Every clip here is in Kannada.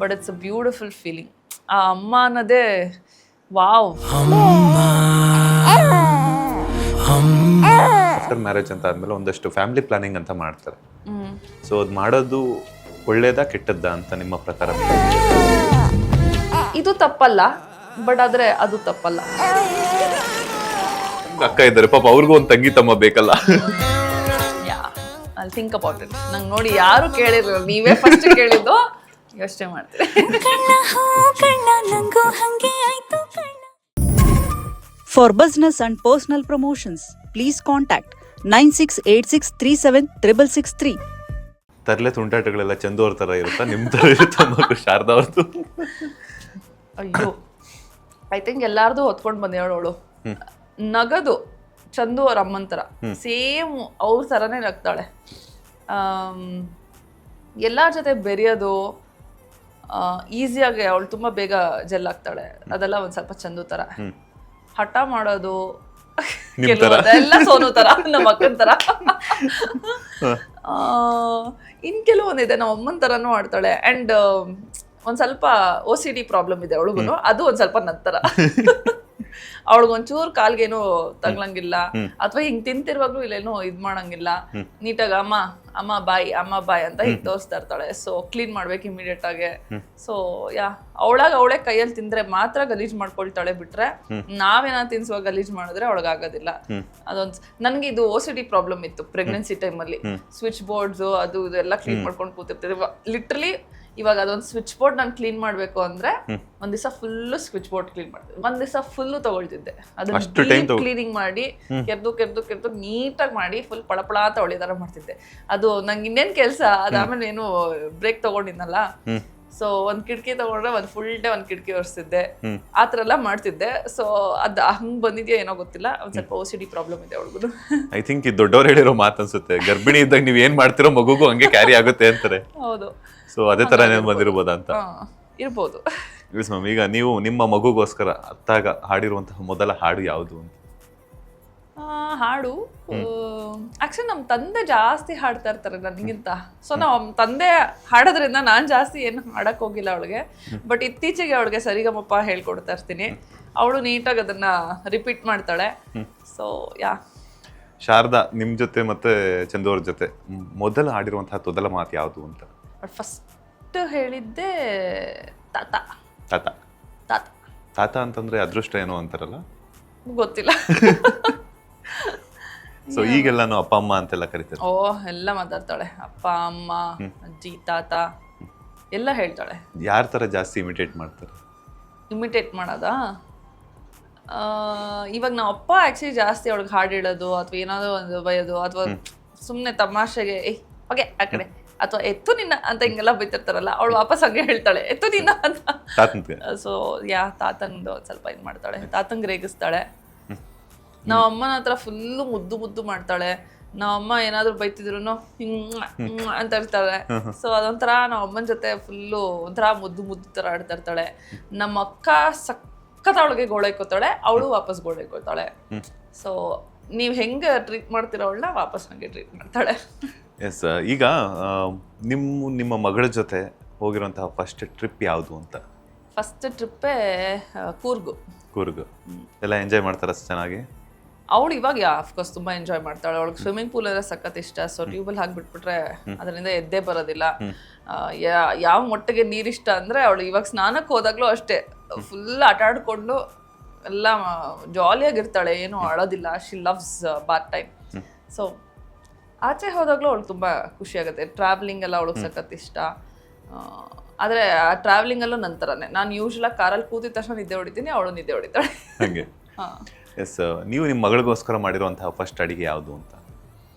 But it's a beautiful feeling. ಆ ಅಮ್ಮ ಅನ್ನೋದೇ ವಾವ್. ಆಫ್ಟರ್ ಮ್ಯಾರೇಜ್ ಅಂತ ಆದ್ಮೇಲೆ ಒಂದಷ್ಟು ಫ್ಯಾಮಿಲಿ ಪ್ಲಾನಿಂಗ್ ಅಂತ ಮಾಡ್ತಾರೆ. ಸೊ ಅದು ಮಾಡೋದು ಒಳ್ಳೇದಾ ಕೆಟ್ಟದ್ದಾ ಅಂತ ನಿಮ್ಮ ಪ್ರಕಾರ? ಇದು ತಪ್ಪಲ್ಲ, ಬಟ್ ಆದ್ರೆ ಅದು ತಪ್ಪಲ್ಲ. ಅಕ್ಕ ಇದ್ದಾರೆ ಪಾಪ, ಅವ್ರಿಗೂ ಒಂದು ತಂಗಿ ತಮ್ಮ ಬೇಕಲ್ಲ. I think about it. ನಂಗೆ ನೋಡಿ ಯಾರು ಕೇಳಿರಲ್ಲ, ನೀವೇ ಫಸ್ಟ್ ಕೇಳಿದ್ದು. ಯೋಚನೆ ಮಾಡ್ತೀರಿ. For business and personal promotions, please contact 9686376663. ತರಲೆ ತುಂಟಾಟಗಳೆಲ್ಲ ಚಂದು ಅವ್ರ ತರ ಇರುತ್ತಾ, ನಿಮ್ ತರ ಇರುತ್ತಾ ಮಗು ಶಾರದಾ ಅವ್ರದ್ದು? ಅಯ್ಯೋ, ಐ ಥಿಂಕ್ ಎಲ್ಲಾರ್ದು ಹೊತ್ಕೊಂಡು ಬಂದೇಳವಳು. ನಗದು ಚಂದು ಅವ್ರ ಅಮ್ಮನ ಥರ ಸೇಮ್ ಅವ್ರ ಥರನೇ ನಗ್ತಾಳೆ. ಎಲ್ಲರ ಜೊತೆ ಬೆರೆಯೋದು ಈಸಿಯಾಗಿ, ಅವಳು ತುಂಬ ಬೇಗ ಜೆಲ್ ಆಗ್ತಾಳೆ. ಅದೆಲ್ಲ ಒಂದು ಸ್ವಲ್ಪ ಚಂದು ಥರ. ಹಠ ಮಾಡೋದು ಕೆಲವೆಲ್ಲ ಸೋನು ಥರ, ನಮ್ಮ ಅಕ್ಕನ ಥರ. ಇನ್ನು ಕೆಲವೊಂದಿದೆ ನಮ್ಮ ಅಮ್ಮನ ಥರನೂ ಆಡ್ತಾಳೆ. ಆ್ಯಂಡ್ ಒಂದು ಸ್ವಲ್ಪ OCD ಪ್ರಾಬ್ಲಮ್ ಇದೆ ಅವಳಿಗೂ. ಅದು ಒಂದು ಸ್ವಲ್ಪ ನಂತರ ಅವಳಿಗೊಂಚೂರು ಕಾಲ್ಗೇನು ತಗ್ಲಂಗಿಲ್ಲ, ಅಥವಾ ಹಿಂಗ್ ತಿಂತಿರುವಾಗ್ಲೂ ಇಲ್ಲೇನೋ ಇದ್ ಮಾಡಂಗಿಲ್ಲ. ನೀಟಾಗಿ ಅಮ್ಮ ಅಮ್ಮ ಬಾಯ್ ಅಂತ ಹಿಂಗ್ ತೋರಿಸ್ತಾ ಇರ್ತಾಳೆ. ಸೊ ಕ್ಲೀನ್ ಮಾಡ್ಬೇಕು ಇಮಿಡಿಯೇಟ್ ಆಗಿ. ಸೊ ಅವಳೇ ಕೈಯಲ್ಲಿ ತಿಂದ್ರೆ ಮಾತ್ರ ಗಲೀಜ್ ಮಾಡ್ಕೊಳ್ತಾಳೆ, ಬಿಟ್ರೆ ನಾವೇನಾದ್ರು ತಿನ್ಸುವಾಗ ಗಲೀಜ್ ಮಾಡಿದ್ರೆ ಅವಳಿಗಾಗೋದಿಲ್ಲ. ಅದೊಂದು ನನ್ಗೆ ಇದು OCD ಪ್ರಾಬ್ಲಮ್ ಇತ್ತು ಪ್ರೆಗ್ನೆನ್ಸಿ ಟೈಮಲ್ಲಿ. ಸ್ವಿಚ್ ಬೋರ್ಡ್ಸ್ ಅದು ಇದೆಲ್ಲ ಕ್ಲೀನ್ ಮಾಡ್ಕೊಂಡು ಕೂತಿರ್ತಿದ್ದೆ. ಲಿಟ್ರಲಿ ಇವಾಗ ಅದೊಂದು ಸ್ವಿಚ್ ಬೋರ್ಡ್ ನಾನು ಕ್ಲೀನ್ ಮಾಡ್ಬೇಕು ಅಂದ್ರೆ ಒಂದ್ ದಿವಸ ಫುಲ್ ಸ್ವಿಚ್ ಬೋರ್ಡ್ ಕ್ಲೀನ್ ಮಾಡ್ತಿದ್ದೆ, ಒಂದ್ ದಿವಸ ಫುಲ್ ತಗೊಳ್ತಿದ್ದೆ. ಅದನ್ನ ಕ್ಲೀನಿಂಗ್ ಮಾಡಿ ಕೆರ್ದು ನೀಟಾಗಿ ಮಾಡಿ ಫುಲ್ ಪಳಪಳ ಅಂತ ಒಳ್ಳೆದಾರ ಮಾಡ್ತಿದ್ದೆ. ಅದು ನಂಗೆ ಇನ್ನೇನ್ ಕೆಲ್ಸ. ಅದಾದ್ಮೇಲೆ ಏನು ಬ್ರೇಕ್ ತಗೊಂಡಿದ್ನಲ್ಲ, ಸೊ ಒಂದ್ ಕಿಟಕಿ ತಗೊಂಡ್ರೆ ಒಂದ್ ಫುಲ್ ಡೇ ಒಂದ್ ಕಿಟಕಿ ಒರೆಸ್ತಿದ್ದೆ, ಆತರ ಎಲ್ಲ ಮಾಡ್ತಿದ್ದೆ. ಸೊ ಅದ್ ಹಂಗ್ ಬಂದಿದ್ಯಾ ಏನೋ ಗೊತ್ತಿಲ್ಲ, ಒಂದ್ ಸ್ವಲ್ಪ OCD ಪ್ರಾಬ್ಲಮ್ ಇದೆ ಅವಳಿಗೂ. ಐ ಥಿಂಕ್ ಇದು ದೊಡ್ಡವ್ರು ಹೇಳಿರೋ ಮಾತು ಅನ್ಸುತ್ತೆ, ಗರ್ಭಿಣಿ ಇದ್ದಾಗ ನೀವ್ ಏನ್ ಮಾಡ್ತಿರೋ ಮಗುಗೂ ಹಂಗೆ ಕ್ಯಾರಿ ಆಗುತ್ತೆ ಅಂತಾರೆ. ಹೌದು, ಸೊ ಅದೇ ತರ ಬಂದಿರ್ಬೋದಾ ಅಂತ. ಇರ್ಬೋದು. ಈಗ ನೀವು ನಿಮ್ಮ ಮಗುಗೋಸ್ಕರ ಅತ್ತಾಗ ಹಾಡಿರುವಂತಹ ಮೊದಲ ಹಾಡು ಯಾವುದು ಅಂತ? ಹಾಡು ಆಕ್ಚುಲಿ ನಮ್ಮ ತಂದೆ ಜಾಸ್ತಿ ಹಾಡ್ತಾ ಇರ್ತಾರೆ ನನಗಿಂತ. ಸೊ ನಮ್ಮ ತಂದೆ ಹಾಡೋದ್ರಿಂದ ನಾನು ಜಾಸ್ತಿ ಏನು ಹಾಡಕ್ ಹೋಗಿಲ್ಲ ಅವಳಿಗೆ. ಬಟ್ ಇತ್ತೀಚೆಗೆ ಅವಳಿಗೆ ಸರಿಗಮಪ ಹೇಳ್ಕೊಡ್ತಾ ಇರ್ತೀನಿ. ಅವಳು ನೀಟಾಗಿ ಅದನ್ನ ರಿಪೀಟ್ ಮಾಡ್ತಾಳೆ. ಸೊ ಶಾರದಾ, ನಿಮ್ ಜೊತೆ ಮತ್ತೆ ಚಂದು ಅವ್ರ ಜೊತೆ ಮೊದಲ ಹಾಡಿರುವಂತಹ ಮೊದಲ ಮಾತು ಯಾವುದು ಅಂತ? ಬಟ್ ಫಸ್ಟ್ ಹೇಳಿದ್ದೆ ತಾತ. ತಾತ ತಾತ ತಾತ ಅಂತಂದ್ರೆ ಅದೃಷ್ಟ ಏನೋ ಅಂತಾರಲ್ಲ, ಗೊತ್ತಿಲ್ಲ. ಸೊ ಈಗೆಲ್ಲಾನು ಅಪ್ಪ ಅಮ್ಮ ಅಂತೆಲ್ಲ ಕರಿತಾರೆ. ಓ, ಎಲ್ಲ ಮಾತಾಡ್ತಾಳೆ. ಅಪ್ಪ ಅಮ್ಮ ಅಜ್ಜಿ ತಾತ ಎಲ್ಲ ಹೇಳ್ತಾಳೆ. ಯಾರ ತರ ಜಾಸ್ತಿ ಇಮಿಟೇಟ್ ಮಾಡ್ತಾರೆ? ಇಮಿಟೇಟ್ ಮಾಡೋದಾ? ಇವಾಗ ನಾವು ಅಪ್ಪ ಆಕ್ಚುಲಿ ಜಾಸ್ತಿ ಅವಳಿಗೆ ಹಾಡು ಹೇಳೋದು ಅಥವಾ ಏನಾದ್ರು ಒಂದು ಬಯೋದು, ಅಥವಾ ಸುಮ್ಮನೆ ತಮಾಷೆಗೆ ಓಕೆ ಆ ಕಡೆ, ಅಥವಾ ಎತ್ತು ನಿನ್ನ ಅಂತ ಹಿಂಗೆಲ್ಲ ಬೈತಿರ್ತಾರಲ್ಲ, ಅವಳು ವಾಪಸ್ ಹಂಗೆ ಹೇಳ್ತಾಳೆ ಎತ್ತು ನಿನ್ನ ಅಂತ. ಸೊ ತಾತಂದು ಸ್ವಲ್ಪ ಇದು ಮಾಡ್ತಾಳೆ, ತಾತಂಗೆ ರೇಗಿಸ್ತಾಳೆ. ನಾವ್ ಅಮ್ಮನ ಹತ್ರ ಫುಲ್ಲು ಮುದ್ದು ಮಾಡ್ತಾಳೆ. ನಾವಮ್ಮ ಏನಾದ್ರು ಬೈತಿದ್ರು ಅಂತ ಇರ್ತಾಳೆ. ಸೊ ಅದೊಂಥರ ನಾವ್ ಅಮ್ಮನ ಜೊತೆ ಫುಲ್ಲು ಒಂಥರ ಮುದ್ದು ತರ ಆಡ್ತಾ ಇರ್ತಾಳೆ. ನಮ್ಮ ಅಕ್ಕ ಸಖತ್ ಅವಳಿಗೆ ಗೋಳೈಕೋತಾಳೆ, ಅವಳು ವಾಪಸ್ ಗೋಳೈಕೋತಾಳೆ. ಸೊ ನೀವ್ ಹೆಂಗ ಟ್ರೀಟ್ ಮಾಡ್ತೀರ ಅವಳನ್ನ ವಾಪಸ್ ಹಂಗೆ ಟ್ರೀಟ್ ಮಾಡ್ತಾಳೆ. ಎಸ್, ಈಗ ನಿಮ್ಮ ಮಗಳ ಜೊತೆ ಹೋಗಿರುವಂತಹ ಫಸ್ಟ್ ಟ್ರಿಪ್ ಯಾವುದು ಅಂತ? ಫಸ್ಟ್ ಟ್ರಿಪ್ಪೇ ಕೂರ್ಗು ಎಲ್ಲ ಎಂಜಾಯ್ ಮಾಡ್ತಾರ ಚೆನ್ನಾಗಿ? ಅವಳು ಇವಾಗ ಅಫ್ಕೋರ್ಸ್ ತುಂಬಾ ಎಂಜಾಯ್ ಮಾಡ್ತಾಳೆ. ಅವಳಿಗೆ ಸ್ವಿಮ್ಮಿಂಗ್ ಪೂಲ್ ಎಲ್ಲ ಸಖತ್ ಇಷ್ಟ. ಸೊ ಟ್ಯೂಬಲ್ಲಿ ಹಾಕ್ಬಿಟ್ಬಿಟ್ರೆ ಅದರಿಂದ ಎದ್ದೇ ಬರೋದಿಲ್ಲ. ಯಾವ ಮೊಟ್ಟೆಗೆ ನೀರಿಷ್ಟ ಅಂದ್ರೆ ಅವಳು ಇವಾಗ ಸ್ನಾನಕ್ಕೆ ಹೋದಾಗ್ಲೂ ಅಷ್ಟೇ ಫುಲ್ ಆಟ ಆಡ್ಕೊಂಡು ಎಲ್ಲ ಜಾಲಿಯಾಗಿರ್ತಾಳೆ, ಏನು ಅಳೋದಿಲ್ಲ. She loves bath time. So ಆಚೆ ಹೋದಾಗ್ಲೂ ಅವಳು ತುಂಬಾ ಖುಷಿ ಆಗುತ್ತೆ. ಟ್ರಾವೆಲಿಂಗ್ ಎಲ್ಲ ಅವಳಿಗೆ ಸಖತ್ ಇಷ್ಟ. ಆದರೆ ಆ ಟ್ರಾವೆಲಿಂಗಲ್ಲೂ ನಂತರನೇ ನಾನು ಯೂಶ್ವಲಾಗಿ ಕಾರಲ್ಲಿ ಕೂತಿದ ತಕ್ಷಣ ನಿದ್ದೆ ಹೊಡಿತೀನಿ, ಅವಳು ನಿದ್ದೆ ಹೊಡಿತಾಳೆ. ಹಾಗೆ. ಎಸ್, ನೀವು ನಿಮ್ಮ ಮಗಳಿಗೋಸ್ಕರ ಮಾಡಿರುವಂತಹ ಫಸ್ಟ್ ಅಡಿಗೆ ಯಾವುದು ಅಂತ?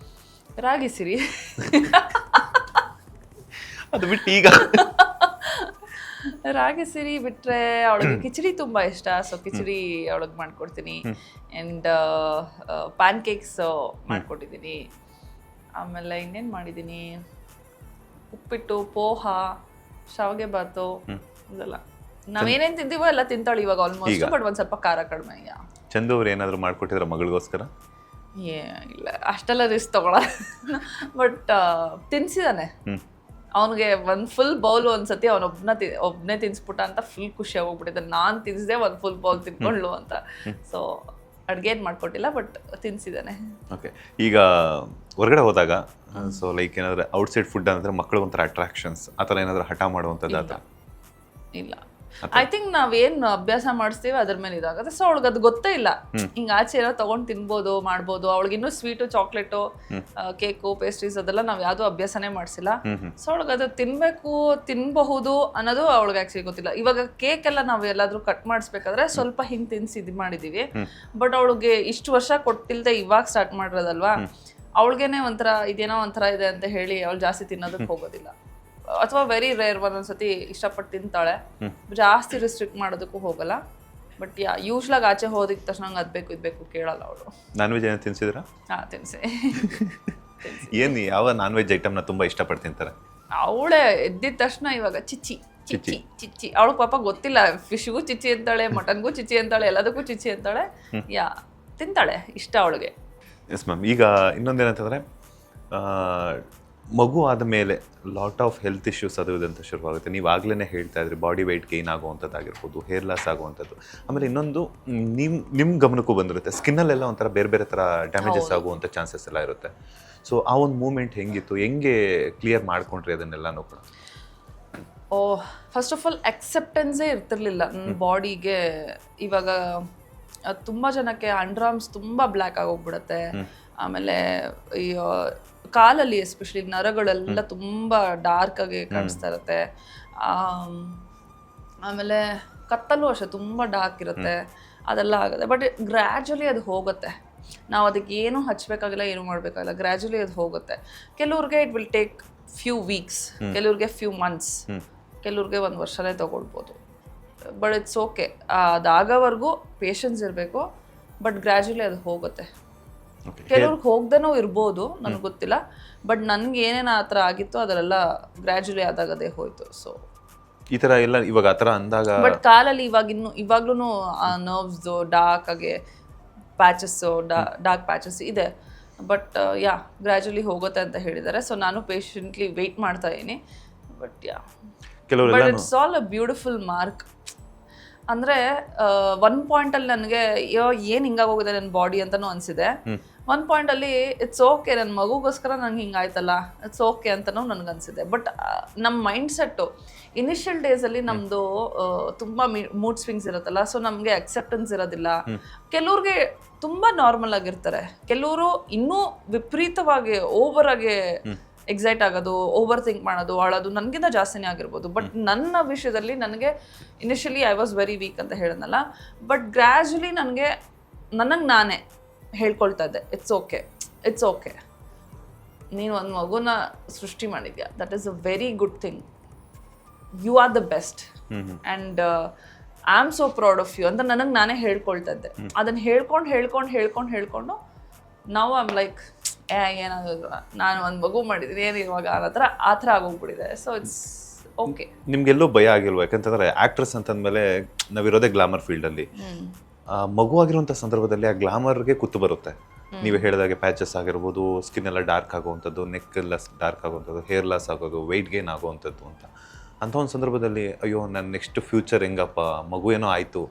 ರಾಗಿ ಸಿರಿ. ಅದು ಬಿಟ್ಟು ಈಗ ರಾಗಿ ಸಿರಿ ಬಿಟ್ರೆ ಅವಳಿಗೆ ಕಿಚಡಿ ತುಂಬಾ ಇಷ್ಟ. ಸೊ ಕಿಚಡಿ ಅವಳಿಗೆ ಮಾಡ್ಕೊಡ್ತೀನಿ. ಆ್ಯಂಡ್ ಪ್ಯಾನ್ ಕೇಕ್ಸ್ ಮಾಡ್ಕೊಟ್ಟಿದ್ದೀನಿ. ಆಮೇಲೆ ಇನ್ನೇನು ಮಾಡಿದ್ದೀನಿ, ಉಪ್ಪಿಟ್ಟು, ಪೋಹ, ಶಾವಿಗೆ ಬಾತು, ಇದೆಲ್ಲ ನಾವೇನೇನು ತಿಂತೀವೋ ಎಲ್ಲ ತಿಂತಾಳೆ ಇವಾಗ ಆಲ್ಮೋಸ್ಟ್. ಬಟ್ ಒಂದು ಸ್ವಲ್ಪ ಖಾರ ಕಡಿಮೆ. ಚಂದು ಅವ್ರು ಏನಾದ್ರು ಮಾಡ್ಕೊಟ್ಟಿದ್ರ ಮಗಳಿಗೋಸ್ಕರ? ಇಲ್ಲ, ಅಷ್ಟೆಲ್ಲ ರಿಸ್ಕ್ ತಗೊಳ. ಬಟ್ ತಿನ್ಸಿದಾನೆ. ಅವನಿಗೆ ಒಂದು ಫುಲ್ ಬೌಲ್ ಒಂದ್ಸತಿ ಒಬ್ಬನೇ ತಿನ್ಸ್ಬಿಟ್ಟ ಅಂತ ಫುಲ್ ಖುಷಿ ಆಗೋಗ್ಬಿಟ್ಟಿದೆ. ನಾನು ತಿನ್ಸಿದೆ ಒಂದು ಫುಲ್ ಬೌಲ್ ತಿನ್ಕೊಳ್ಳು ಅಂತ. ಸೊ ಅಡುಗೆ ಏನು ಮಾಡ್ಕೊಟ್ಟಿಲ್ಲ, ಬಟ್ ತಿನ್ಸಿದ್ದಾನೆ. ಓಕೆ, ಈಗ ಹೊರಗಡೆ ಹೋದಾಗ ಸೊ ಲೈಕ್ ಏನಾದರೂ ಔಟ್ಸೈಡ್ ಫುಡ್ ಅಂದರೆ ಮಕ್ಕಳು ಒಂಥರ ಅಟ್ರಾಕ್ಷನ್ಸ್ ಆ ಥರ ಏನಾದರೂ ಹಠ ಮಾಡುವಂಥದ್ದು ಆ ಥರ? ಇಲ್ಲ, ಐ ಥಿಂಕ್ ನಾವೇನು ಅಭ್ಯಾಸ ಮಾಡಿಸ್ತೀವಿ ಅದ್ರ ಮೇಲೆ ಇದಾಗುತ್ತೆ. ಸೊ ಅವಳಿಗೆ ಅದು ಗೊತ್ತೇ ಇಲ್ಲ, ಹಿಂಗೆ ಆಚೆ ಏನೋ ತಗೊಂಡು ತಿನ್ಬೋದು ಮಾಡ್ಬೋದು. ಅವಳಿಗೆ ಇನ್ನೂ ಸ್ವೀಟು, ಚಾಕ್ಲೇಟು, ಕೇಕು, ಪೇಸ್ಟ್ರೀಸ್ ಅದೆಲ್ಲ ನಾವು ಯಾವುದೂ ಅಭ್ಯಾಸನೇ ಮಾಡಿಸಿಲ್ಲ. ಸೊ ಅವಳಿಗೆ ಅದು ತಿನ್ನಬಹುದು ಅನ್ನೋದು ಅವಳಿಗೆ ಆ್ಯಕ್ಚುಲಿ ಗೊತ್ತಿಲ್ಲ. ಇವಾಗ ಕೇಕ್ ಎಲ್ಲ ನಾವು ಎಲ್ಲಾದರೂ ಕಟ್ ಮಾಡಿಸ್ಬೇಕಾದ್ರೆ ಸ್ವಲ್ಪ ಹಿಂಗೆ ತಿನ್ಸಿ ಇದು ಮಾಡಿದ್ದೀವಿ. ಬಟ್ ಅವಳಿಗೆ ಇಷ್ಟು ವರ್ಷ ಕೊಟ್ಟಿಲ್ಲದೆ ಇವಾಗ ಸ್ಟಾರ್ಟ್ ಮಾಡಿರೋದಲ್ವಾ, ಅವಳಿಗೇನೆ ಒಂಥರ ಇದೇನೋ ಒಂಥರ ಇದೆ ಅಂತ ಹೇಳಿ ಅವಳು ಜಾಸ್ತಿ ತಿನ್ನೋದಕ್ಕೆ ಹೋಗೋದಿಲ್ಲ. ಅಥವಾ ವೆರಿ ರೇರ್ ಒಂದೊಂದ್ಸತಿ ಇಷ್ಟಪಟ್ಟು ತಿಂತಾಳೆ, ಜಾಸ್ತಿ ರಿಸ್ಟ್ರಿಕ್ಟ್ ಮಾಡೋದಕ್ಕೂ ಹೋಗಲ್ಲ. ಬಟ್ ಯೂಶ್ವಲಾಗಿ ಆಚೆ ಹೋದಿದ ತಕ್ಷಣ ನಂಗೆ ಅದು ಬೇಕು ಇದು ಬೇಕು ಕೇಳಲ್ಲ ಅವಳು. ನಾನ್ ವೆಜ್ ಏನೋ ತಿನ್ಸಿದ್ರಾ? ಹಾಂ, ತಿನ್ಸಿ. ಏನು ಯಾವ ನಾನ್ ವೆಜ್ ಐಟಮ್ನ ತುಂಬ ಇಷ್ಟಪಟ್ಟು ತಿಂತಾರೆ? ಅವಳೇ ಎದ್ದಿದ ತಕ್ಷಣ ಇವಾಗ ಚಿಚ್ಚಿ ಚಿಚ್ಚಿ ಚಿಚ್ಚಿ. ಅವಳು ಪಾಪ ಗೊತ್ತಿಲ್ಲ, ಫಿಶ್ಗೂ ಚಿಚ್ಚಿ ಅಂತಾಳೆ, ಮಟನ್ಗೂ ಚಿಚ್ಚಿ ಅಂತಾಳೆ, ಎಲ್ಲದಕ್ಕೂ ಚಿಚ್ಚಿ ಅಂತಾಳೆ. ತಿಂತಾಳೆ, ಇಷ್ಟ ಅವಳಿಗೆ. Yes ma'am. ಈಗ ಇನ್ನೊಂದೇನಂತಂದರೆ ಮಗು ಆದ ಮೇಲೆ ಲಾಟ್ ಆಫ್ ಹೆಲ್ತ್ ಇಶ್ಯೂಸ್ ಅದು ಇದಂತ ಶುರುವಾಗುತ್ತೆ. ನೀವು ಆಗಲೇ ಹೇಳ್ತಾ ಇದ್ರಿ, ಬಾಡಿ ವೆಯ್ಟ್ ಗೇನ್ ಆಗುವಂಥದ್ದಾಗಿರ್ಬೋದು, ಹೇರ್ ಲಾಸ್ ಆಗುವಂಥದ್ದು. ಆಮೇಲೆ ಇನ್ನೊಂದು ನಿಮ್ಮ ಗಮನಕ್ಕೂ ಬಂದಿರುತ್ತೆ, ಸ್ಕಿನ್ನಲ್ಲೆಲ್ಲ ಒಂಥರ ಬೇರೆ ಬೇರೆ ಥರ ಡ್ಯಾಮೇಜಸ್ ಆಗುವಂಥ ಚಾನ್ಸಸ್ ಎಲ್ಲ ಇರುತ್ತೆ. ಸೊ ಆ ಒಂದು ಮೂಮೆಂಟ್ ಹೆಂಗಿತ್ತು, ಹೆಂಗೆ ಕ್ಲಿಯರ್ ಮಾಡ್ಕೊಂಡ್ರಿ ಅದನ್ನೆಲ್ಲನೂ ಕೂಡ? ಫಸ್ಟ್ ಆಫ್ ಆಲ್ ಅಕ್ಸೆಪ್ಟೆನ್ಸೇ ಇರ್ತಿರ್ಲಿಲ್ಲ ನನ್ನ ಬಾಡಿಗೆ. ಇವಾಗ ತುಂಬ ಜನಕ್ಕೆ ಅಂಡರ್ ಆರ್ಮ್ಸ್ ತುಂಬ ಬ್ಲ್ಯಾಕ್ ಆಗೋಗ್ಬಿಡುತ್ತೆ. ಆಮೇಲೆ ಈ ಕಾಲಲ್ಲಿ ಎಸ್ಪೆಷಲಿ ನರಗಳೆಲ್ಲ ತುಂಬ ಡಾರ್ಕ್ ಆಗಿ ಕಾಣಿಸ್ತಾ ಇರುತ್ತೆ. ಆಮೇಲೆ ಕತ್ತಲ್ಲೂ ಅಷ್ಟೇ ತುಂಬ ಡಾರ್ಕ್ ಇರುತ್ತೆ, ಅದೆಲ್ಲ ಆಗುತ್ತೆ. ಬಟ್ ಗ್ರ್ಯಾಜುಲಿ ಅದು ಹೋಗುತ್ತೆ. ನಾವು ಅದಕ್ಕೆ ಏನೂ ಹಚ್ಚಬೇಕಾಗಿಲ್ಲ, ಏನೂ ಮಾಡಬೇಕಾಗಿಲ್ಲ, ಗ್ರ್ಯಾಜುಲಿ ಅದು ಹೋಗುತ್ತೆ. ಕೆಲವ್ರಿಗೆ it will take few weeks, ಕೆಲವ್ರಿಗೆ ಫ್ಯೂ ಮಂತ್ಸ್, ಕೆಲವ್ರಿಗೆ 1 ವರ್ಷನೇ ತಗೊಳ್ಬೋದು. But it's okay. ಅದಾಗೋವರೆಗೂ ಪೇಷನ್ಸ್ ಇರಬೇಕು. ಬಟ್ ಗ್ರ್ಯಾಜುಲಿ ಅದು ಹೋಗುತ್ತೆ. ಕೆಲವ್ರಿಗೆ ಹೋಗ್ದೇನೂ ಇರ್ಬೋದು, ನನಗೆ ಗೊತ್ತಿಲ್ಲ. ಬಟ್ ನನ್ಗೆ ಏನೇನು ಆ ಥರ ಆಗಿತ್ತು ಅದರೆಲ್ಲ ಗ್ರ್ಯಾಜುಲಿ ಆದಾಗದೇ ಹೋಯ್ತು. ಸೊ ಈ ಥರ ಎಲ್ಲ ಇವಾಗ ಆ ಥರ ಅಂದಾಗ, ಬಟ್ ಕಾಲಲ್ಲಿ ಇವಾಗ್ಲೂ ನರ್ವ್ಸ್ದು ಡಾರ್ಕ್ ಆಗಿ ಪ್ಯಾಚಸ್ಸು, ಡಾರ್ಕ್ ಪ್ಯಾಚಸ್ ಇದೆ. ಬಟ್ ಗ್ರ್ಯಾಜುಲಿ ಹೋಗುತ್ತೆ ಅಂತ ಹೇಳಿದ್ದಾರೆ. ಸೊ ನಾನು ಪೇಷಂಟ್ಲಿ ವೆಯ್ಟ್ ಮಾಡ್ತಾ ಇದ್ದೀನಿ. But but it's all a beautiful mark. ಅಂದರೆ ಒನ್ ಪಾಯಿಂಟಲ್ಲಿ ನನಗೆ ಏನು ಹಿಂಗಾಗೋಗಿದೆ ನನ್ನ ಬಾಡಿ ಅಂತಲೂ ಅನಿಸಿದೆ. ಒಂದು ಪಾಯಿಂಟಲ್ಲಿ ಇಟ್ಸ್ ಓಕೆ, ನನ್ನ ಮಗುಗೋಸ್ಕರ ನಂಗೆ ಹಿಂಗಾಯ್ತಲ್ಲ, ಇಟ್ಸ್ ಓಕೆ ಅಂತಲೂ ನನಗನ್ಸಿದೆ. ಬಟ್ ನಮ್ಮ ಮೈಂಡ್ ಸೆಟ್ಟು ಇನಿಷಿಯಲ್ ಡೇಸಲ್ಲಿ ನಮ್ಮದು ತುಂಬ ಮೂಡ್ ಸ್ವಿಂಗ್ಸ್ ಇರುತ್ತಲ್ಲ. ಸೊ ನಮಗೆ ಅಕ್ಸೆಪ್ಟೆನ್ಸ್ ಇರೋದಿಲ್ಲ. ಕೆಲವ್ರಿಗೆ ತುಂಬ ನಾರ್ಮಲ್ ಆಗಿರ್ತಾರೆ, ಕೆಲವರು ಇನ್ನೂ ವಿಪರೀತವಾಗಿ ಓವರ್ ಆಗಿ ಎಕ್ಸೈಟ್ ಆಗೋದು, ಓವರ್ ಥಿಂಕ್ ಮಾಡೋದು, ಅಳೋದು ನನಗಿಂತ ಜಾಸ್ತಿನೇ ಆಗಿರ್ಬೋದು. ಬಟ್ ನನ್ನ ವಿಷಯದಲ್ಲಿ ನನಗೆ initially I was very weak ಅಂತ ಹೇಳಿದ್ನಲ್ಲ. ಬಟ್ ಗ್ರ್ಯಾಜುಲಿ ನನಗೆ ನಾನೇ ಹೇಳ್ಕೊಳ್ತಾ ಇದ್ದೆ, ಇಟ್ಸ್ ಓಕೆ, ಇಟ್ಸ್ ಓಕೆ, ನೀನು ಒಂದು ಮಗುನ ಸೃಷ್ಟಿ ಮಾಡಿದ್ಯಾ, that is a very good thing, you are the best and I am so proud of you ಅಂತ ನನಗೆ ನಾನೇ ಹೇಳ್ಕೊಳ್ತಾ ಇದ್ದೆ. ಅದನ್ನು ಹೇಳ್ಕೊಂಡು ನಾವು ಐಮ್ ಲೈಕ್ ಏನಾಗೋದು, ನಾನು ಒಂದು ಮಗು ಮಾಡಿದ್ದೀನಿ, ಏನು ಇವಾಗ ಆ ಥರ ಆಗೋಗ್ಬಿಟ್ಟಿದೆ. So it's okay. ನಿಮ್ಗೆಲ್ಲೂ ಭಯ ಆಗಿಲ್ವ? ಯಾಕಂತಂದ್ರೆ ಆಕ್ಟ್ರೆಸ್ ಅಂತಂದ್ಮೇಲೆ ನಾವಿರೋದೇ ಗ್ಲಾಮರ್ ಫೀಲ್ಡಲ್ಲಿ. ಮಗು ಆಗಿರುವಂಥ ಸಂದರ್ಭದಲ್ಲಿ ಆ ಗ್ಲಾಮರ್ಗೆ ಕುತ್ತು ಬರುತ್ತೆ. ನೀವು ಹೇಳಿದಾಗೆ ಪ್ಯಾಚಸ್ ಆಗಿರ್ಬೋದು, ಸ್ಕಿನ್ ಎಲ್ಲ ಡಾರ್ಕ್ ಆಗುವಂಥದ್ದು, ನೆಕ್ ಎಲ್ಲ ಡಾರ್ಕ್ ಆಗುವಂಥದ್ದು, ಹೇರ್ ಲಾಸ್ ಆಗೋದು, ವೆಯ್ಟ್ ಗೇನ್ ಆಗುವಂಥದ್ದು ಅಂಥ ಒಂದು ಸಂದರ್ಭದಲ್ಲಿ ಅಯ್ಯೋ ನನ್ನ ನೆಕ್ಸ್ಟ್ ಫ್ಯೂಚರ್ ಹೆಂಗಪ್ಪ, ಮಗು ಏನೋ ಆಯಿತು,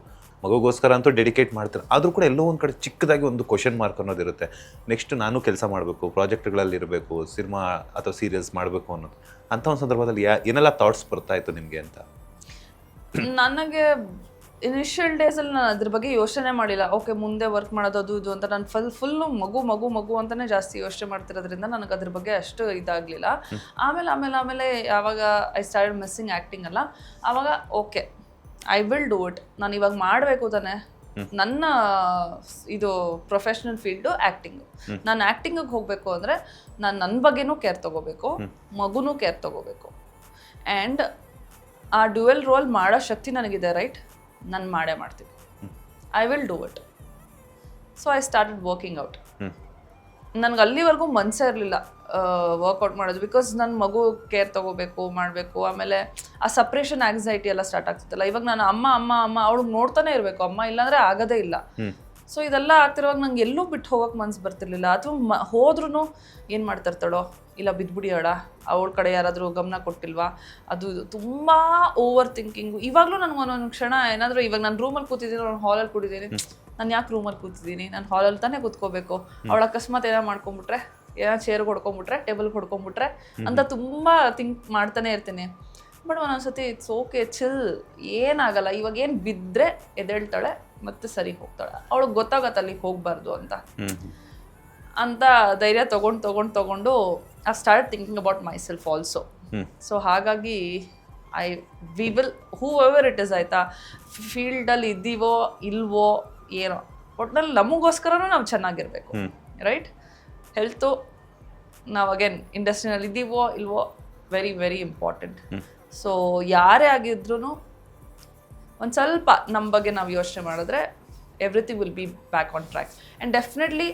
ಮಗುಗೋಸ್ಕರ ಅಂತೂ ಡೆಡಿಕೇಟ್ ಮಾಡ್ತಾರೆ. ಆದರೂ ಕೂಡ ಎಲ್ಲೋ ಒಂದು ಕಡೆ ಚಿಕ್ಕದಾಗಿ ಒಂದು ಕ್ವಶನ್ ಮಾರ್ಕ್ ಅನ್ನೋದಿರುತ್ತೆ. ನೆಕ್ಸ್ಟ್ ನಾನು ಕೆಲಸ ಮಾಡಬೇಕು, ಪ್ರಾಜೆಕ್ಟ್ಗಳಲ್ಲಿ ಇರಬೇಕು, ಸಿನಿಮಾ ಅಥವಾ ಸೀರಿಯಲ್ಸ್ ಮಾಡಬೇಕು ಅನ್ನೋದು. ಅಂಥ ಒಂದು ಸಂದರ್ಭದಲ್ಲಿ ಏನೆಲ್ಲ ಥಾಟ್ಸ್ ಬರ್ತಾ ಇತ್ತು ನಿಮಗೆ ಅಂತ? ನನಗೆ ಇನಿಷಿಯಲ್ ಡೇಸಲ್ಲಿ ನಾನು ಅದ್ರ ಬಗ್ಗೆ ಯೋಚನೆ ಮಾಡಿಲ್ಲ. ಓಕೆ, ಮುಂದೆ ವರ್ಕ್ ಮಾಡೋದು ಅದು ಇದು ಅಂತ ನಾನು ಫುಲ್ಲು ಮಗು ಅಂತಲೇ ಜಾಸ್ತಿ ಯೋಚನೆ ಮಾಡ್ತಿರೋದ್ರಿಂದ ನನಗೆ ಅದ್ರ ಬಗ್ಗೆ ಅಷ್ಟು ಇದಾಗಲಿಲ್ಲ. ಆಮೇಲೆ ಯಾವಾಗ ಐ ಸ್ಟಾರ್ಟ್ ಮಿಸ್ಸಿಂಗ್ ಆ್ಯಕ್ಟಿಂಗ್ ಅಲ್ಲ, ಆವಾಗ okay I will do it. ನಾನು ಇವಾಗ ಮಾಡಬೇಕು ತಾನೆ, ನನ್ನ ಇದು ಪ್ರೊಫೆಷ್ನಲ್ ಫೀಲ್ಡು ಆ್ಯಕ್ಟಿಂಗು. ನಾನು ಆ್ಯಕ್ಟಿಂಗಿಗೆ ಹೋಗಬೇಕು ಅಂದರೆ ನಾನು ನನ್ನ ಬಗ್ಗೆನೂ ಕೇರ್ ತೊಗೋಬೇಕು, ಮಗುನೂ ಕೇರ್ ತೊಗೋಬೇಕು. ಆ್ಯಂಡ್ ಆ ಡ್ಯುಯಲ್ ರೋಲ್ ಮಾಡೋ ಶಕ್ತಿ ನನಗಿದೆ, ರೈಟ್? ನಾನು ಮಾಡ್ತೀನಿ. I will do it. So I started working out. ನನಗೆ ಅಲ್ಲಿವರೆಗೂ ಮನಸ್ಸೇ ಇರಲಿಲ್ಲ ವರ್ಕೌಟ್ ಮಾಡೋದು, ಬಿಕಾಸ್ ನನ್ನ ಮಗು ಕೇರ್ ತೊಗೋಬೇಕು, ಮಾಡಬೇಕು. ಆಮೇಲೆ ಆ ಸಪ್ರೇಷನ್ ಆಂಗ್ಸೈಟಿ ಎಲ್ಲ ಸ್ಟಾರ್ಟ್ ಆಗ್ತಿತ್ತಲ್ಲ. ಇವಾಗ ನಾನು ಅಮ್ಮ ಅವಳಿಗೆ ನೋಡ್ತಾನೆ ಇರಬೇಕು, ಅಮ್ಮ ಇಲ್ಲಾಂದರೆ ಆಗೋದೇ ಇಲ್ಲ. ಸೊ ಇದೆಲ್ಲ ಆಗ್ತಿರುವಾಗ ನಂಗೆ ಎಲ್ಲೂ ಬಿಟ್ಟು ಹೋಗೋಕೆ ಮನ್ಸು ಬರ್ತಿರ್ಲಿಲ್ಲ. ಅಥವಾ ಹೋದ್ರೂ ಏನು ಮಾಡ್ತಿರ್ತಾಳೋ, ಇಲ್ಲ ಬಿದ್ಬಿಡಿ ಅವಳ ಕಡೆ ಯಾರಾದರೂ ಗಮನ ಕೊಟ್ಟಿಲ್ವಾ, ಅದು ತುಂಬ ಓವರ್ ಥಿಂಕಿಂಗು. ಇವಾಗಲೂ ನನಗೆ ಒಂದೊಂದು ಕ್ಷಣ ಏನಾದರೂ, ಇವಾಗ ನಾನು ರೂಮಲ್ಲಿ ಕೂತಿದ್ದೀನಿ, ನಾನು ಹಾಲಲ್ಲಿ ಕೂತಿದ್ದೀನಿ, ನಾನು ಯಾಕೆ ರೂಮಲ್ಲಿ ಕೂತಿದ್ದೀನಿ, ನಾನು ಹಾಲಲ್ಲಿ ತಾನೇ ಕೂತ್ಕೋಬೇಕು, ಅವಳು ಅಕಸ್ಮಾತ್ ಏನೋ ಮಾಡ್ಕೊಂಬಿಟ್ರೆ, ಏನೋ ಚೇರ್ಗೆ ಹೊಡ್ಕೊಂಬಿಟ್ರೆ, ಟೇಬಲ್ಗೆ ಹೊಡ್ಕೊಂಬಿಟ್ರೆ ಅಂತ ತುಂಬ ಥಿಂಕ್ ಮಾಡ್ತಾನೆ ಇರ್ತೀನಿ. ಬಟ್ ಒಂದೊಂದ್ಸತಿ ಇಟ್ಸ್ ಓಕೆ, ಚಿಲ್, ಏನಾಗಲ್ಲ, ಇವಾಗ ಏನು ಬಿದ್ದರೆ ಎದ್ದೇಳ್ತಾಳೆ ಮತ್ತೆ ಸರಿ ಹೋಗ್ತಾಳೆ, ಅವಳಿಗೆ ಗೊತ್ತಾಗತ್ತೆ ಅಲ್ಲಿಗೆ ಹೋಗಬಾರ್ದು ಅಂತ ಧೈರ್ಯ ತಗೊಂಡು I start thinking about myself also. So ಹಾಗಾಗಿ we will whoever it is, ಆಯಿತಾ, ಫೀಲ್ಡಲ್ಲಿ ಇದ್ದೀವೋ ಇಲ್ವೋ ಏನೋ, ಒಟ್ನಲ್ಲಿ ನಮಗೋಸ್ಕರನೂ ನಾವು ಚೆನ್ನಾಗಿರಬೇಕು, ರೈಟ್? ಹೆಲ್ತು ನಾವು ಅಗೇನ್ ಇಂಡಸ್ಟ್ರಿನಲ್ಲಿ ಇದ್ದೀವೋ ಇಲ್ವೋ ವೆರಿ ವೆರಿ ಇಂಪಾರ್ಟೆಂಟ್. ಸೊ ಯಾರೇ ಆಗಿದ್ರೂ ಒಂದು ಸ್ವಲ್ಪ ನಮ್ಮ ಬಗ್ಗೆ ನಾವು ಯೋಚನೆ ಮಾಡಿದ್ರೆ everything will be back on track. And definitely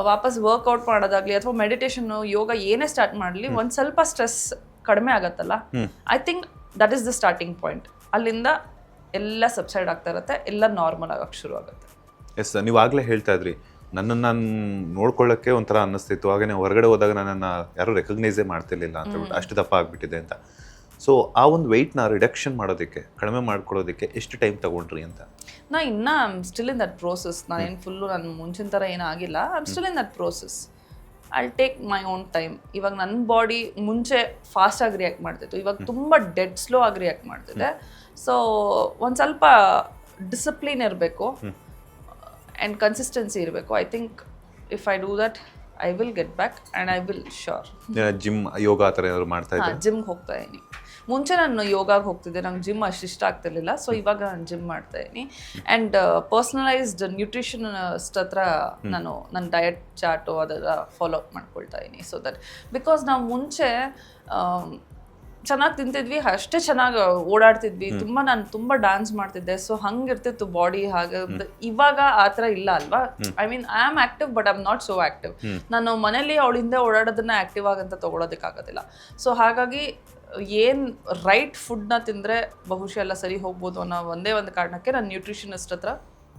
ವಾಪಸ್ ವರ್ಕೌಟ್ ಮಾಡೋದಾಗಲಿ ಅಥವಾ ಮೆಡಿಟೇಷನ್ನು, ಯೋಗ ಏನೇ ಸ್ಟಾರ್ಟ್ ಮಾಡಲಿ, ಒಂದು ಸ್ವಲ್ಪ ಸ್ಟ್ರೆಸ್ ಕಡಿಮೆ ಆಗತ್ತಲ್ಲ, I think that is the starting point. ಅಲ್ಲಿಂದ ಎಲ್ಲ ಸಬ್ಸೈಡ್ ಆಗ್ತಾ ಇರುತ್ತೆ, ಎಲ್ಲ ನಾರ್ಮಲ್ ಆಗೋಕ್ಕೆ ಶುರು ಆಗುತ್ತೆ. ಎಸ್, ನೀವು ಆಗಲೇ ಹೇಳ್ತಾ ಇದ್ರಿ, ನನ್ನನ್ನು ನಾನು ನೋಡ್ಕೊಳ್ಳೋಕ್ಕೆ ಒಂಥರ ಅನ್ನಿಸ್ತಿತ್ತು, ಹಾಗೆ ಹೊರಗಡೆ ಹೋದಾಗ ನನ್ನನ್ನು ಯಾರೂ ರೆಕಗ್ನೈಸೇ ಮಾಡ್ತಿರ್ಲಿಲ್ಲ ಅಂತ ಹೇಳ್ಬಿಟ್ಟು, ಅಷ್ಟು ದಪ್ಪ ಆಗಿಬಿಟ್ಟಿದೆ ಅಂತ. ಸೊ ಆ ಒಂದು ವೆಯ್ಟ್ನ ರಿಡಕ್ಷನ್ ಮಾಡೋದಕ್ಕೆ, ಕಡಿಮೆ ಮಾಡ್ಕೊಳ್ಳೋದಕ್ಕೆ ಎಷ್ಟು ಟೈಮ್ ತಗೊಂಡ್ರಿ ಅಂತ? ನಾ ಇನ್ನೂ I am still in that process. ನಾನೇನು ಫುಲ್ಲು ನಾನು ಮುಂಚಿನ ಥರ ಏನೂ ಆಗಿಲ್ಲ. I am still in that process. I take my own time. ಇವಾಗ ನನ್ನ ಬಾಡಿ ಮುಂಚೆ ಫಾಸ್ಟಾಗಿ ರಿಯಾಕ್ಟ್ ಮಾಡ್ತಿತ್ತು, ಇವಾಗ ತುಂಬ ಡೆಡ್ ಸ್ಲೋ ಆಗಿ ರಿಯಾಕ್ಟ್ ಮಾಡ್ತಿದೆ. ಸೊ ಒಂದು ಸ್ವಲ್ಪ ಡಿಸಿಪ್ಲಿನ್ ಇರಬೇಕು ಆ್ಯಂಡ್ ಕನ್ಸಿಸ್ಟೆನ್ಸಿ ಇರಬೇಕು. I think if I do that I will get back and I will sure. Gym, yoga ಆ ಥರ ಏನಾದ್ರು ಮಾಡ್ತಾ ಇದ್ದೆ? ಜಿಮ್ಗೆ ಹೋಗ್ತಾ ಇದ್ದೀನಿ. ಮುಂಚೆ ನಾನು ಯೋಗಾಗೆ ಹೋಗ್ತಿದ್ದೆ, ನಂಗೆ ಜಿಮ್ ಅಷ್ಟು ಇಷ್ಟ ಆಗ್ತಿರ್ಲಿಲ್ಲ. ಸೊ ಇವಾಗ ನಾನು ಜಿಮ್ ಮಾಡ್ತಾ ಇದ್ದೀನಿ. ಆ್ಯಂಡ್ ಪರ್ಸ್ನಲೈಸ್ಡ್ ನ್ಯೂಟ್ರಿಷನಿಸ್ಟ್ ಹತ್ರ ನಾನು ನನ್ನ ಡಯಟ್ ಚಾರ್ಟು ಅದೆಲ್ಲ ಫಾಲೋ ಅಪ್ ಮಾಡ್ಕೊಳ್ತಾ ಇದ್ದೀನಿ. ಸೊ ದಟ್ ಬಿಕಾಸ್ ನಾವು ಮುಂಚೆ ಚೆನ್ನಾಗಿ ತಿಂತಿದ್ವಿ, ಅಷ್ಟೇ ಚೆನ್ನಾಗಿ ಓಡಾಡ್ತಿದ್ವಿ, ನಾನು ತುಂಬ ಡ್ಯಾನ್ಸ್ ಮಾಡ್ತಿದ್ದೆ. ಸೊ ಹಂಗಿರ್ತಿತ್ತು ಬಾಡಿ. ಹಾಗೆ ಇವಾಗ ಆ ಥರ ಇಲ್ಲ ಅಲ್ವಾ. I mean I am active but I am not so active. ನಾನು ಮನೇಲಿ ಅವಳಿಂದ ಓಡಾಡೋದನ್ನ ಆಕ್ಟಿವ್ ಆಗಂತ ತೊಗೊಳೋದಕ್ಕಾಗೋದಿಲ್ಲ. ಸೊ ಹಾಗಾಗಿ ಏನು ರೈಟ್ ಫುಡ್ನ ತಿಂದರೆ ಬಹುಶಃ ಎಲ್ಲ ಸರಿ ಹೋಗ್ಬೋದು ಅನ್ನೋ ಒಂದೇ ಒಂದು ಕಾರಣಕ್ಕೆ ನಾನು ನ್ಯೂಟ್ರಿಷನಿಸ್ಟ್ ಹತ್ರ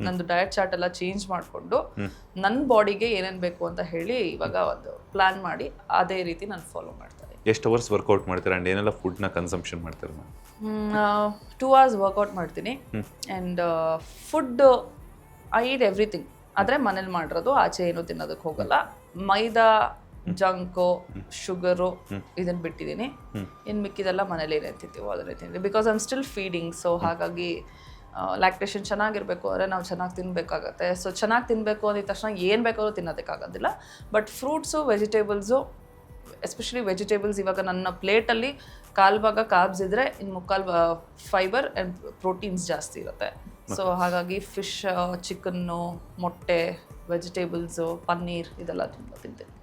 ನಂದು ಡಯಟ್ ಚಾರ್ಟ್ ಎಲ್ಲ ಚೇಂಜ್ ಮಾಡಿಕೊಂಡು ನನ್ನ ಬಾಡಿಗೆ ಏನೇನು ಬೇಕು ಅಂತ ಹೇಳಿ ಇವಾಗ ಒಂದು ಪ್ಲ್ಯಾನ್ ಮಾಡಿ ಅದೇ ರೀತಿ ನಾನು ಫಾಲೋ ಮಾಡ್ತಾ ಇದ್ದೀನಿ. ಎಷ್ಟು ಅವರ್ಸ್ ವರ್ಕೌಟ್ ಮಾಡ್ತೀರಾ ಆ್ಯಂಡ್ ಏನೆಲ್ಲ ಫುಡ್ನ ಕನ್ಸಂಪ್ಷನ್ ಮಾಡ್ತೀರಾ? 2 hours ವರ್ಕೌಟ್ ಮಾಡ್ತೀನಿ. And food I eat everything. ಆದರೆ ಮನೇಲಿ ಮಾಡಿರೋದು, ಆಚೆ ಏನೂ ತಿನ್ನೋದಕ್ಕೆ ಹೋಗಲ್ಲ. ಮೈದಾ, ಜಂಕು, ಶುಗರು ಇದನ್ನು ಬಿಟ್ಟಿದ್ದೀನಿ. ಇನ್ನು ಮಿಕ್ಕಿದೆಲ್ಲ ಮನೇಲಿ ಏನೇನು ತಿಂತೀವೋ ಅದನ್ನೇ ತಿಂತೀವಿ. Because I am still feeding. So ಹಾಗಾಗಿ ಲ್ಯಾಕ್ಟೇಷನ್ ಚೆನ್ನಾಗಿರಬೇಕು ಅಂದರೆ ನಾವು ಚೆನ್ನಾಗಿ ತಿನ್ನಬೇಕಾಗತ್ತೆ. ಸೊ ಚೆನ್ನಾಗಿ ತಿನ್ನಬೇಕು ಅಂದಿದ ತಕ್ಷಣ ಏನು ಬೇಕಾದ್ರೂ ತಿನ್ನೋದಕ್ಕಾಗೋದಿಲ್ಲ. But fruits, vegetables, especially vegetables, ಇವಾಗ ನನ್ನ ಪ್ಲೇಟಲ್ಲಿ 1/4 ಭಾಗ ಕಾರ್ಬ್ಸ್ ಇದ್ದರೆ ಇನ್ನು 3/4 ಫೈಬರ್ ಆ್ಯಂಡ್ ಪ್ರೋಟೀನ್ಸ್ ಜಾಸ್ತಿ ಇರುತ್ತೆ. ಸೊ ಹಾಗಾಗಿ ಫಿಶ್, ಚಿಕನ್ನು, ಮೊಟ್ಟೆ, ವೆಜಿಟೇಬಲ್ಸು, ಪನ್ನೀರ್ ಇದೆಲ್ಲ ತುಂಬ ತಿಂತೀನಿ.